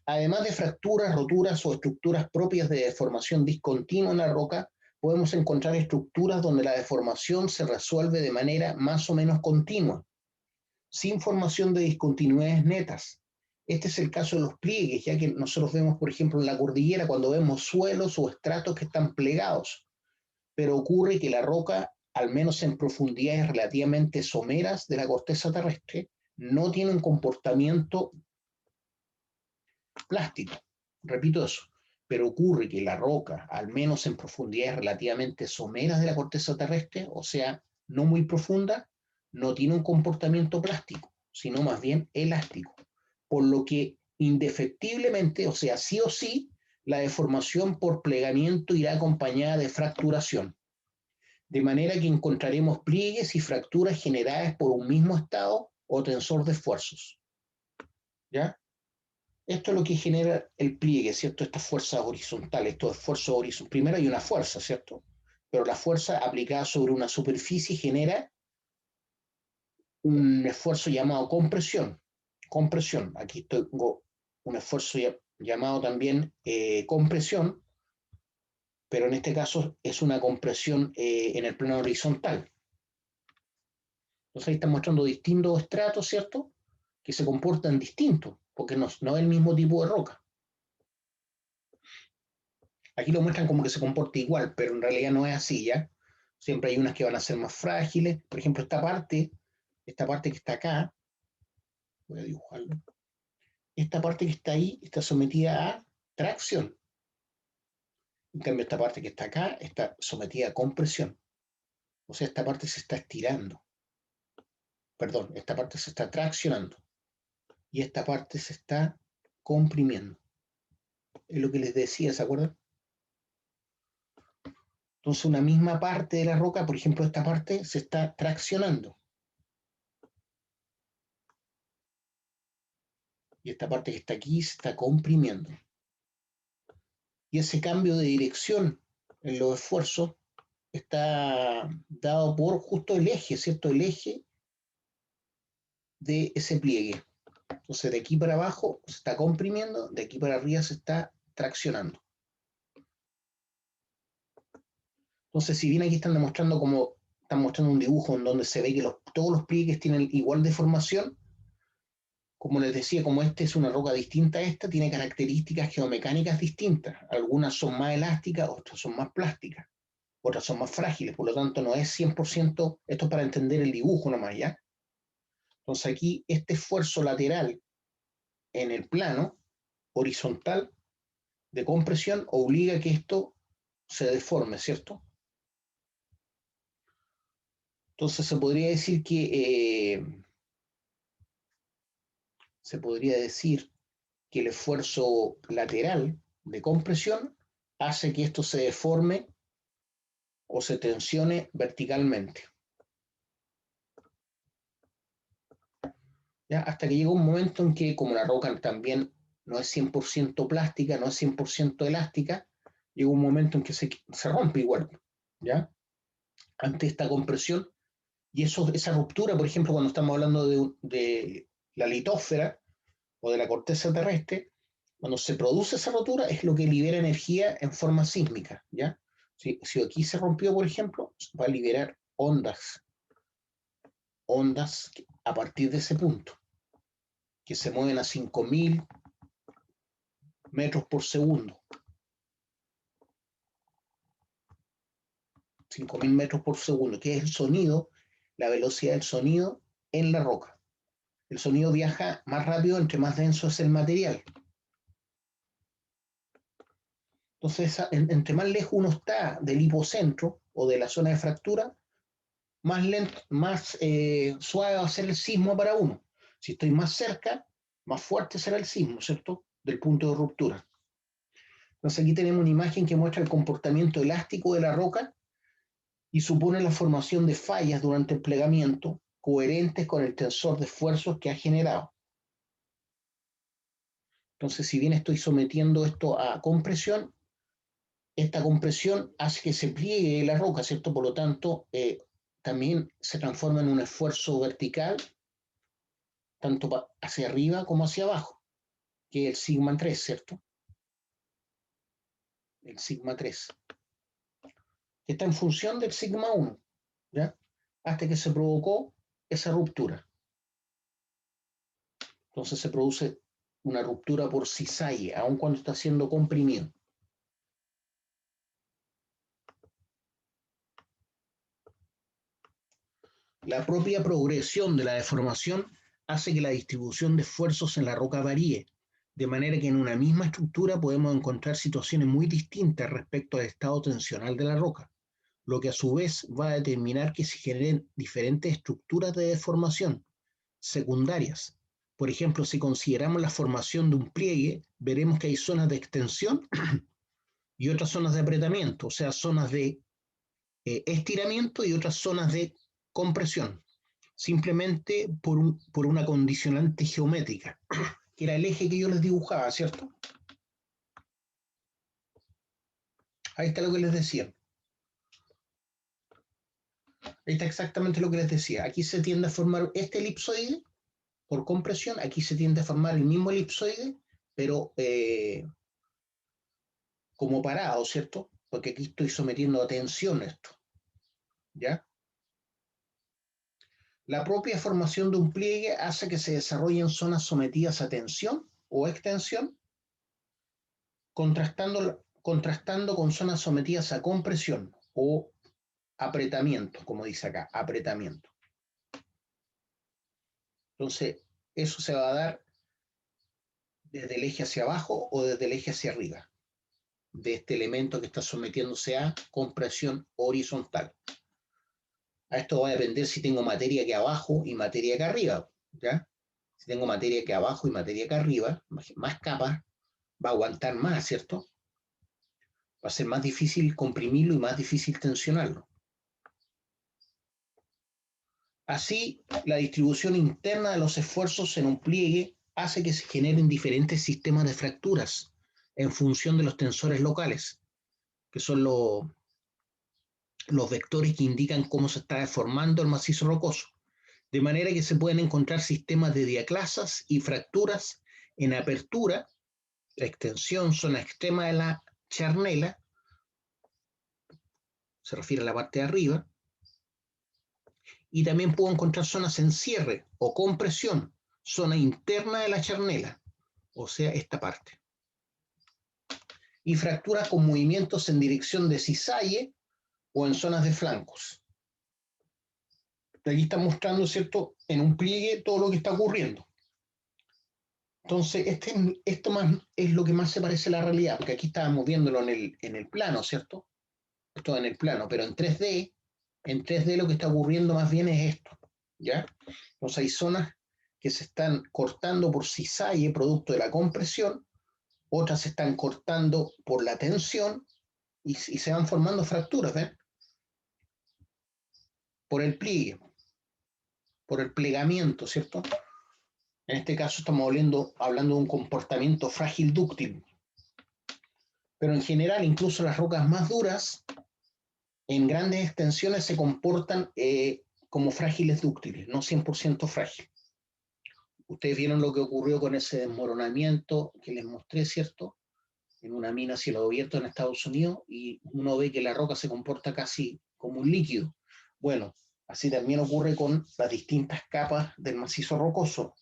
Además de fracturas, roturas o estructuras propias de deformación discontinua en la roca, podemos encontrar estructuras donde la deformación se resuelve de manera más o menos continua, sin formación de discontinuidades netas. Este es el caso de los pliegues, ya que nosotros vemos, por ejemplo, en la cordillera cuando vemos suelos o estratos que están plegados, pero ocurre que la roca, al menos en profundidades relativamente someras de la corteza terrestre, no tiene un comportamiento plástico. Repito eso, pero ocurre que la roca, al menos en profundidades relativamente someras de la corteza terrestre, o sea, no muy profunda, no tiene un comportamiento plástico, sino más bien elástico, por lo que indefectiblemente, o sea, sí o sí, la deformación por plegamiento irá acompañada de fracturación, de manera que encontraremos pliegues y fracturas generadas por un mismo estado o tensor de esfuerzos. ¿Ya? Esto es lo que genera el pliegue, ¿cierto? Estas fuerzas horizontales, estos esfuerzos horizontales. Primero hay una fuerza, ¿cierto? Pero la fuerza aplicada sobre una superficie genera un esfuerzo llamado compresión. Compresión. Aquí tengo un esfuerzo llamado también compresión, pero en este caso es una compresión en el plano horizontal. Entonces ahí están mostrando distintos estratos, ¿cierto? Que se comportan distintos, porque no es el mismo tipo de roca. Aquí lo muestran como que se comporta igual, pero en realidad no es así, ¿ya? Siempre hay unas que van a ser más frágiles. Por ejemplo, esta parte que está acá, voy a dibujarlo. Esta parte que está ahí está sometida a tracción. En cambio, esta parte que está acá está sometida a compresión. O sea, esta parte se está estirando. Perdón, esta parte se está traccionando. Y esta parte se está comprimiendo. Es lo que les decía, ¿se acuerdan? Entonces, una misma parte de la roca, por ejemplo, esta parte se está traccionando. y esta parte que está aquí se está comprimiendo. Y ese cambio de dirección en los esfuerzos está dado por justo el eje, ¿cierto? El eje de ese pliegue. Entonces, de aquí para abajo se está comprimiendo, de aquí para arriba se está traccionando. Entonces, si bien aquí están demostrando como están mostrando un dibujo en donde se ve que todos los pliegues tienen igual deformación, como les decía, como esta es una roca distinta a esta, tiene características geomecánicas distintas. Algunas son más elásticas, otras son más plásticas, otras son más frágiles, por lo tanto no es 100%, esto es para entender el dibujo nomás, ¿ya? Entonces aquí este esfuerzo lateral en el plano horizontal de compresión obliga a que esto se deforme, ¿cierto? Entonces se podría decir que el esfuerzo lateral de compresión hace que esto se deforme o se tensione verticalmente. ¿Ya? Hasta que llega un momento en que, como la roca también no es 100% plástica, no es 100% elástica, llega un momento en que se rompe igual, ¿ya? Ante esta compresión. Y esa ruptura, por ejemplo, cuando estamos hablando de la litósfera o de la corteza terrestre, cuando se produce esa rotura es lo que libera energía en forma sísmica, ¿ya? Si aquí se rompió, por ejemplo, va a liberar ondas a partir de ese punto, que se mueven a 5.000 metros por segundo. 5.000 metros por segundo, que es el sonido, la velocidad del sonido en la roca. El sonido viaja más rápido entre más denso es el material. Entonces, entre más lejos uno está del hipocentro o de la zona de fractura, más suave va a ser el sismo para uno. Si estoy más cerca, más fuerte será el sismo, ¿cierto? Del punto de ruptura. Entonces aquí tenemos una imagen que muestra el comportamiento elástico de la roca y supone la formación de fallas durante el plegamiento coherentes con el tensor de esfuerzos que ha generado. Entonces, si bien estoy sometiendo esto a compresión, esta compresión hace que se pliegue la roca, ¿cierto? Por lo tanto, también se transforma en un esfuerzo vertical, tanto hacia arriba como hacia abajo, que es el sigma 3, ¿cierto? El sigma 3, que está en función del sigma 1, ¿ya? Hasta que se provocó esa ruptura. Entonces se produce una ruptura por cisalle, aun cuando está siendo comprimido. La propia progresión de la deformación hace que la distribución de esfuerzos en la roca varíe, de manera que en una misma estructura podemos encontrar situaciones muy distintas respecto al estado tensional de la roca, lo que a su vez va a determinar que se generen diferentes estructuras de deformación secundarias. Por ejemplo, si consideramos la formación de un pliegue, veremos que hay zonas de extensión y otras zonas de apretamiento, o sea, zonas de estiramiento y otras zonas de compresión, simplemente por una condicionante geométrica, que era el eje que yo les dibujaba, ¿cierto? Ahí está lo que les decía. Ahí está exactamente lo que les decía. Aquí se tiende a formar este elipsoide por compresión, aquí se tiende a formar el mismo elipsoide, pero como parado, ¿cierto? Porque aquí estoy sometiendo a tensión esto, ¿ya? La propia formación de un pliegue hace que se desarrollen zonas sometidas a tensión o extensión, contrastando con zonas sometidas a compresión o apretamiento, como dice acá, apretamiento. Entonces, eso se va a dar desde el eje hacia abajo o desde el eje hacia arriba, de este elemento que está sometiéndose a compresión horizontal. A esto va a depender si tengo materia que abajo y materia que arriba, ¿ya? Si tengo materia que abajo y materia que arriba, más capas, va a aguantar más, ¿cierto? Va a ser más difícil comprimirlo y más difícil tensionarlo. Así, la distribución interna de los esfuerzos en un pliegue hace que se generen diferentes sistemas de fracturas en función de los tensores locales, que son los vectores que indican cómo se está deformando el macizo rocoso. De manera que se pueden encontrar sistemas de diaclasas y fracturas en apertura, extensión, zona extrema de la charnela, se refiere a la parte de arriba, y también puedo encontrar zonas en cierre o compresión, zona interna de la charnela, o sea, esta parte. Y fracturas con movimientos en dirección de cisalle o en zonas de flancos. Aquí está mostrando, ¿cierto?, en un pliegue todo lo que está ocurriendo. Entonces, esto más es lo que más se parece a la realidad, porque aquí estábamos viéndolo en el plano, ¿cierto? Esto en el plano, pero en 3D lo que está ocurriendo más bien es esto, ¿ya? Entonces hay zonas que se están cortando por cisalle, producto de la compresión, otras se están cortando por la tensión y se van formando fracturas, ¿ven? Por el pliegue, por el plegamiento, ¿cierto? En este caso estamos hablando de un comportamiento frágil dúctil. Pero en general, incluso las rocas más duras, en grandes extensiones se comportan como frágiles dúctiles, no 100% frágil. Ustedes vieron lo que ocurrió con ese desmoronamiento que les mostré, ¿cierto? En una mina a cielo abierto en Estados Unidos, y uno ve que la roca se comporta casi como un líquido. Bueno, así también ocurre con las distintas capas del macizo rocoso.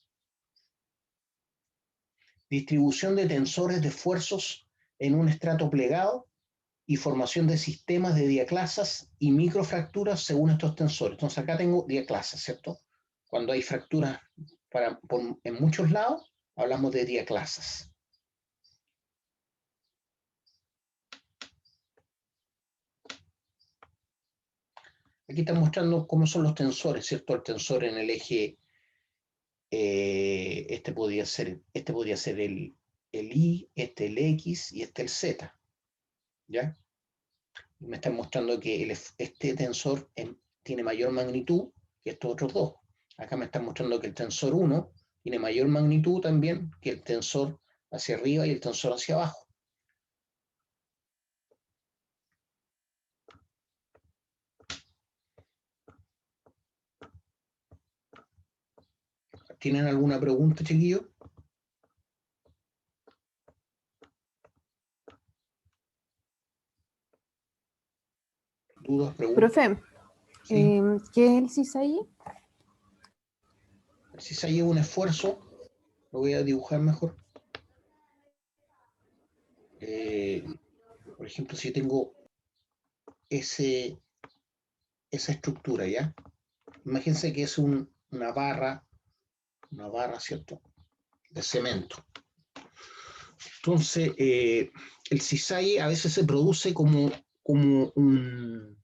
Distribución de tensores de esfuerzos en un estrato plegado y formación de sistemas de diaclasas y microfracturas según estos tensores. Entonces acá tengo diaclasas, ¿cierto? Cuando hay fracturas en muchos lados, hablamos de diaclasas. Aquí están mostrando cómo son los tensores, ¿cierto? El tensor en el eje, este podría ser el Y, este el X y este el Z, ¿ya? Y me están mostrando que este tensor tiene mayor magnitud que estos otros dos. Acá me están mostrando que el tensor 1 tiene mayor magnitud también que el tensor hacia arriba y el tensor hacia abajo. ¿Tienen alguna pregunta, chiquillos? ¿Dudas, preguntas? Profe, ¿Sí? ¿qué es el cisalle? Si se lleva un esfuerzo, lo voy a dibujar mejor. Por ejemplo, si tengo esa estructura, ¿ya? Imagínense que es una barra, ¿cierto?, de cemento. Entonces, el cisalle a veces se produce como un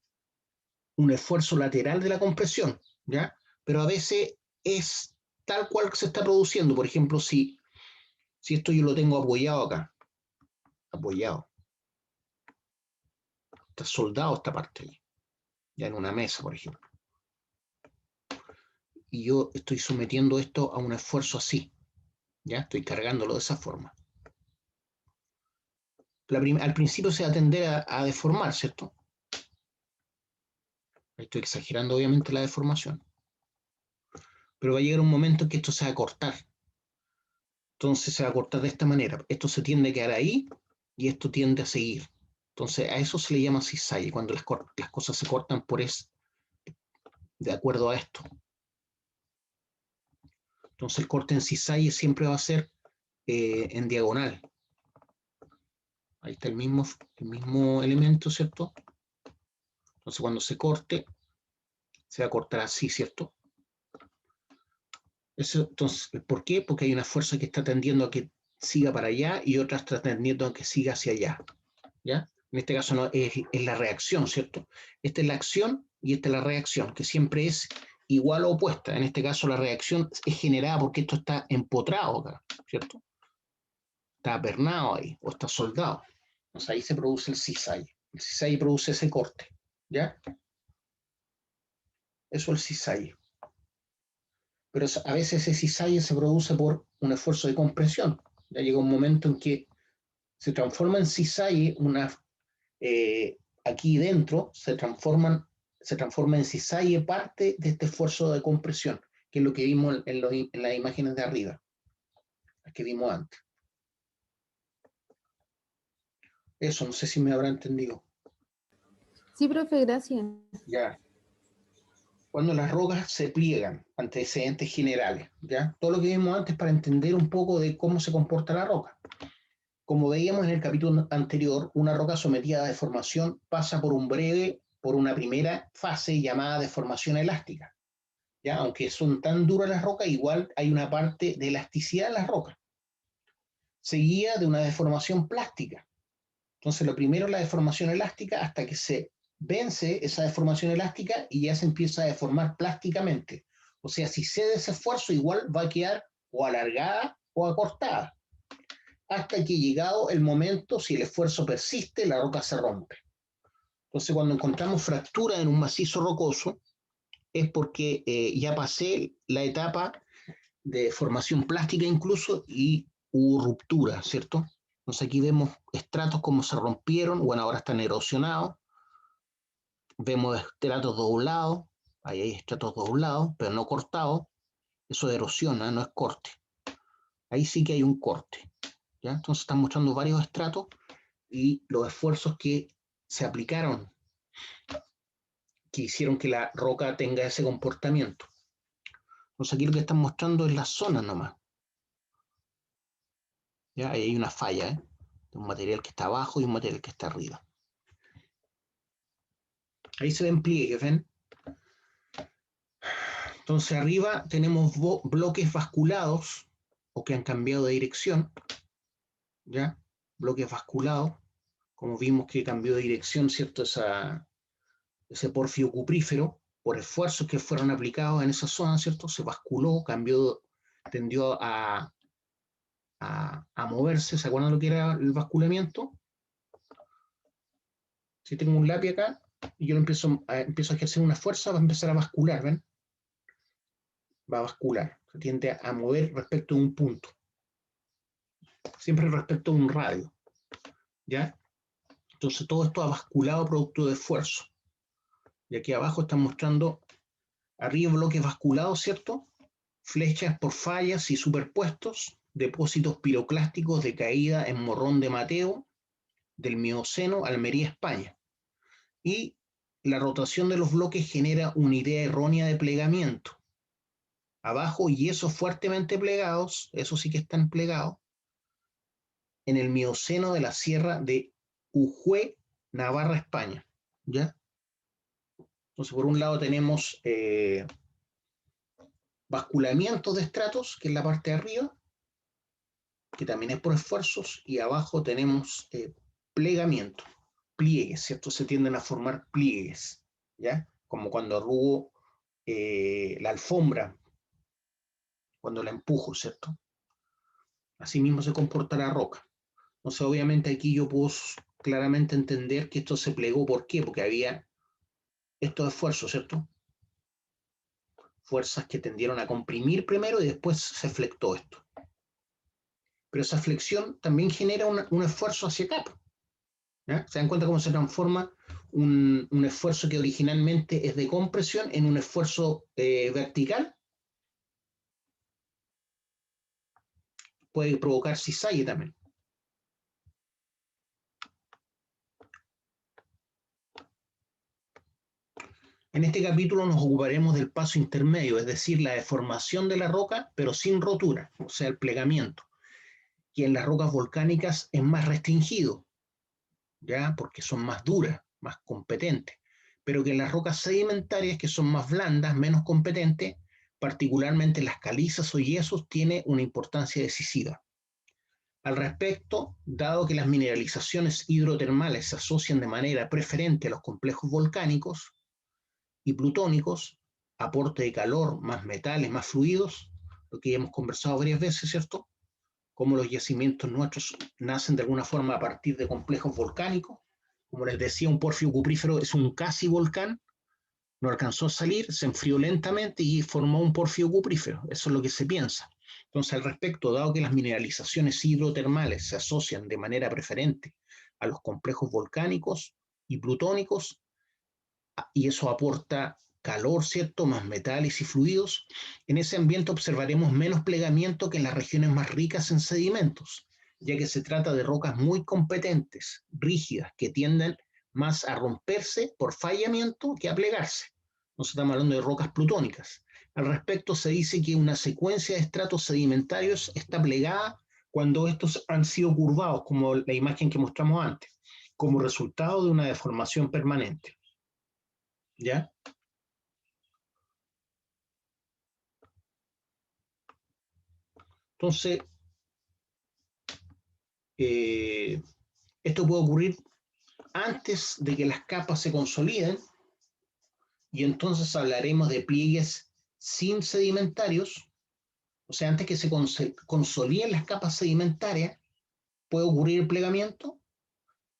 esfuerzo lateral de la compresión, ¿ya? Pero a veces es tal cual que se está produciendo. Por ejemplo, si esto yo lo tengo apoyado acá, apoyado, está soldado esta parte ahí, ya en una mesa, por ejemplo, y yo estoy sometiendo esto a un esfuerzo así, ya estoy cargándolo de esa forma. Al principio se va a tender a deformar, ¿cierto? Estoy exagerando obviamente la deformación, pero va a llegar un momento en que esto se va a cortar. Entonces se va a cortar de esta manera. Esto se tiende a quedar ahí y esto tiende a seguir. Entonces a eso se le llama cisalle, cuando las cosas se cortan de acuerdo a esto. Entonces el corte en cisalle siempre va a ser en diagonal. Ahí está el mismo elemento, ¿cierto? Entonces cuando se corte, se va a cortar así, ¿cierto? Entonces, ¿por qué? Porque hay una fuerza que está tendiendo a que siga para allá y otra está tendiendo a que siga hacia allá, ¿ya? En este caso no, es la reacción, ¿cierto? Esta es la acción y esta es la reacción, que siempre es igual o opuesta. En este caso la reacción es generada porque esto está empotrado acá, ¿cierto? Está apernado ahí o está soldado. Entonces ahí se produce el cisalle. El cisalle produce ese corte, ¿ya? Eso es el cisalle. pero a veces ese cisalle se produce por un esfuerzo de compresión. Ya llega un momento en que se transforma en cisalle, aquí dentro se transforma en cisalle parte de este esfuerzo de compresión, que es lo que vimos en las imágenes de arriba, las que vimos antes. Eso, no sé si me habrá entendido. Sí, profe, gracias. Ya. Cuando las rocas se pliegan, antecedentes generales, ¿ya? Todo lo que vimos antes para entender un poco de cómo se comporta la roca. Como veíamos en el capítulo anterior, una roca sometida a deformación pasa por una primera fase llamada deformación elástica, ¿ya? Aunque son tan duras las rocas, igual hay una parte de elasticidad en las rocas, seguida de una deformación plástica. Entonces, lo primero es la deformación elástica hasta que se vence esa deformación elástica y ya se empieza a deformar plásticamente. O sea, si cede ese esfuerzo, igual va a quedar o alargada o acortada. Hasta que llegado el momento, si el esfuerzo persiste, la roca se rompe. Entonces, cuando encontramos fractura en un macizo rocoso, es porque ya pasé la etapa de formación plástica incluso y hubo ruptura, ¿cierto? Entonces aquí vemos estratos como se rompieron, bueno, ahora están erosionados, vemos estratos doblados, ahí hay estratos doblados, pero no cortados, eso erosiona, no es corte. Ahí sí que hay un corte, ¿ya? Entonces están mostrando varios estratos y los esfuerzos que se aplicaron, que hicieron que la roca tenga ese comportamiento. Entonces aquí lo que están mostrando es las zonas nomás. ¿Ya? Ahí hay una falla, ¿eh? De un material que está abajo y un material que está arriba. Ahí se ven pliegues, ¿ven? Entonces arriba tenemos bloques basculados o que han cambiado de dirección, ¿ya? Bloques basculados, como vimos que cambió de dirección, ¿cierto? Ese porfio cuprífero, por esfuerzos que fueron aplicados en esa zona, ¿cierto? Se basculó, cambió, tendió a moverse. ¿Se acuerdan lo que era el basculamiento? Si tengo un lápiz acá y yo empiezo a ejercer una fuerza, va a empezar a bascular, ¿ven? Va a bascular, se tiende a mover respecto a un punto, siempre respecto a un radio, ¿ya? Entonces todo esto ha basculado producto de esfuerzo. Y aquí abajo están mostrando arriba bloques basculados, ¿cierto? Flechas por fallas y superpuestos, depósitos piroclásticos de caída en Morrón de Mateo, del Mioceno, Almería, España. Y la rotación de los bloques genera una idea errónea de plegamiento. Abajo, yesos fuertemente plegados, eso sí que están plegados, en el Mioceno de la Sierra de Ujue, Navarra, España. ¿Ya? Entonces, por un lado tenemos basculamientos de estratos, que es la parte de arriba, que también es por esfuerzos, y abajo tenemos plegamiento, pliegues, ¿cierto? Se tienden a formar pliegues, ¿ya? Como cuando arrugo la alfombra, cuando la empujo, ¿cierto? Así mismo se comporta la roca. Entonces, obviamente aquí yo puedo claramente entender que esto se plegó. ¿Por qué? Porque había estos esfuerzos, ¿cierto? Fuerzas que tendieron a comprimir primero y después se flectó esto. Pero esa flexión también genera un esfuerzo hacia acá. ¿Ya? ¿Se dan cuenta cómo se transforma un esfuerzo que originalmente es de compresión en un esfuerzo vertical? Puede provocar cisalle también. En este capítulo nos ocuparemos del paso intermedio, es decir, la deformación de la roca, pero sin rotura, o sea, el plegamiento, que en las rocas volcánicas es más restringido, ¿ya? Porque son más duras, más competentes, pero que en las rocas sedimentarias, que son más blandas, menos competentes, particularmente las calizas o yesos, tiene una importancia decisiva. Al respecto, dado que las mineralizaciones hidrotermales se asocian de manera preferente a los complejos volcánicos y plutónicos, aporte de calor, más metales, más fluidos, lo que ya hemos conversado varias veces, ¿cierto? Cómo los yacimientos nuestros nacen de alguna forma a partir de complejos volcánicos. Como les decía, un porfio cuprífero es un casi volcán, no alcanzó a salir, se enfrió lentamente y formó un pórfido cuprífero. Eso es lo que se piensa. Entonces, al respecto, dado que las mineralizaciones hidrotermales se asocian de manera preferente a los complejos volcánicos y plutónicos, y eso aporta calor, ¿cierto?, más metales y fluidos, en ese ambiente observaremos menos plegamiento que en las regiones más ricas en sedimentos, ya que se trata de rocas muy competentes, rígidas, que tienden más a romperse por fallamiento que a plegarse. Nos estamos hablando de rocas plutónicas. Al respecto, se dice que una secuencia de estratos sedimentarios está plegada cuando estos han sido curvados, como la imagen que mostramos antes, como resultado de una deformación permanente. ¿Ya? Entonces, esto puede ocurrir antes de que las capas se consoliden, y entonces hablaremos de pliegues sin sedimentarios, o sea, antes que se consoliden las capas sedimentarias, puede ocurrir el plegamiento.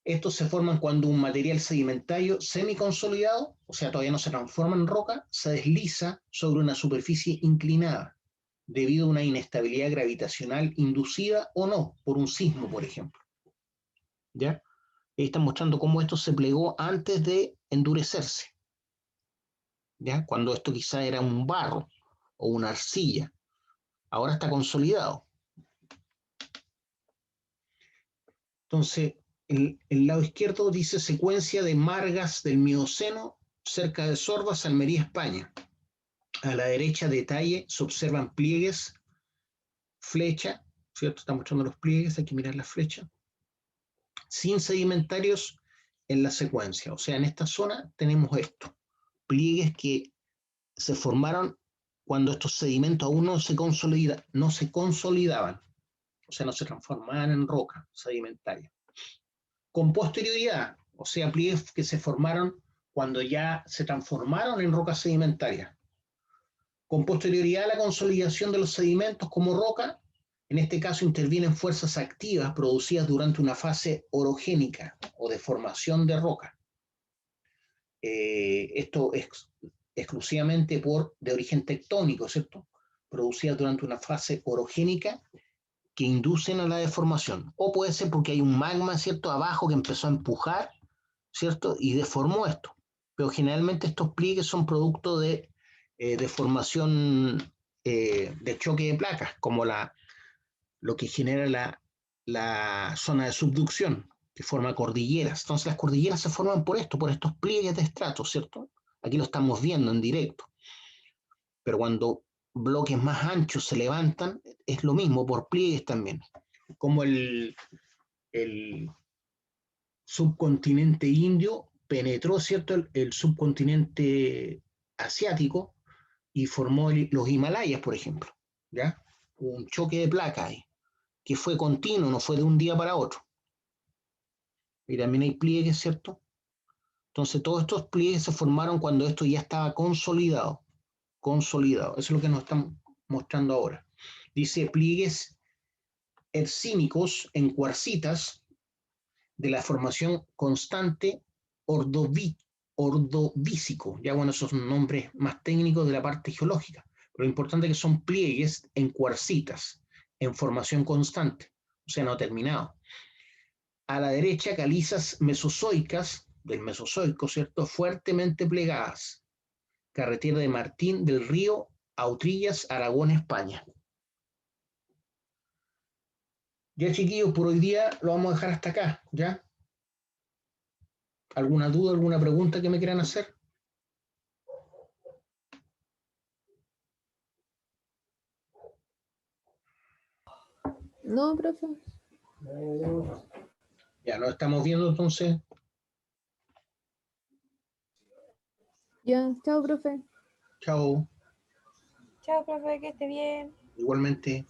Estos se forman cuando un material sedimentario semiconsolidado, o sea, todavía no se transforma en roca, se desliza sobre una superficie inclinada, debido a una inestabilidad gravitacional inducida o no, por un sismo, por ejemplo. ¿Ya? Ahí están mostrando cómo esto se plegó antes de endurecerse. ¿Ya? Cuando esto quizá era un barro o una arcilla, ahora está consolidado. Entonces, el lado izquierdo dice secuencia de margas del Mioceno cerca de Sorbas, Almería, España. A la derecha, detalle, se observan pliegues, flecha, ¿cierto? Está mostrando los pliegues, hay que mirar la flecha. Sin sedimentarios en la secuencia. O sea, en esta zona tenemos esto, pliegues que se formaron cuando estos sedimentos aún no se consolidaban, o sea, no se transformaban en roca sedimentaria. Con posterioridad, o sea, pliegues que se formaron cuando ya se transformaron en roca sedimentaria. Con posterioridad a la consolidación de los sedimentos como roca, en este caso intervienen fuerzas activas producidas durante una fase orogénica o de formación de roca. Esto es exclusivamente de origen tectónico, ¿cierto? Producidas durante una fase orogénica que inducen a la deformación. O puede ser porque hay un magma, ¿cierto?, abajo que empezó a empujar, ¿cierto?, y deformó esto. Pero generalmente estos pliegues son producto de deformación de choque de placas, como lo que genera la zona de subducción, que forma cordilleras. Entonces las cordilleras se forman por esto, por estos pliegues de estratos, ¿cierto? Aquí lo estamos viendo en directo. Pero cuando bloques más anchos se levantan, es lo mismo, por pliegues también. Como el subcontinente indio penetró, ¿cierto?, el subcontinente asiático y formó los Himalayas, por ejemplo. ¿Ya? Un choque de placas ahí, que fue continuo, no fue de un día para otro. Y también hay pliegues, ¿cierto? Entonces todos estos pliegues se formaron cuando esto ya estaba consolidado. Consolidado. Eso es lo que nos están mostrando ahora. Dice pliegues hercínicos en cuarcitas de la formación constante ordovícico. Ya bueno, esos son nombres más técnicos de la parte geológica. Pero lo importante es que son pliegues en cuarcitas, en formación constante, o sea, no terminado. A la derecha, calizas mesozoicas, del Mesozoico, ¿cierto?, fuertemente plegadas. Carretera de Martín del Río, Autrillas, Aragón, España. Ya, chiquillos, por hoy día lo vamos a dejar hasta acá, ¿ya? ¿Alguna duda, alguna pregunta que me quieran hacer? No, profe. Ya, nos estamos viendo entonces. Ya, chao, profe. Chao. Chao, profe, que esté bien. Igualmente.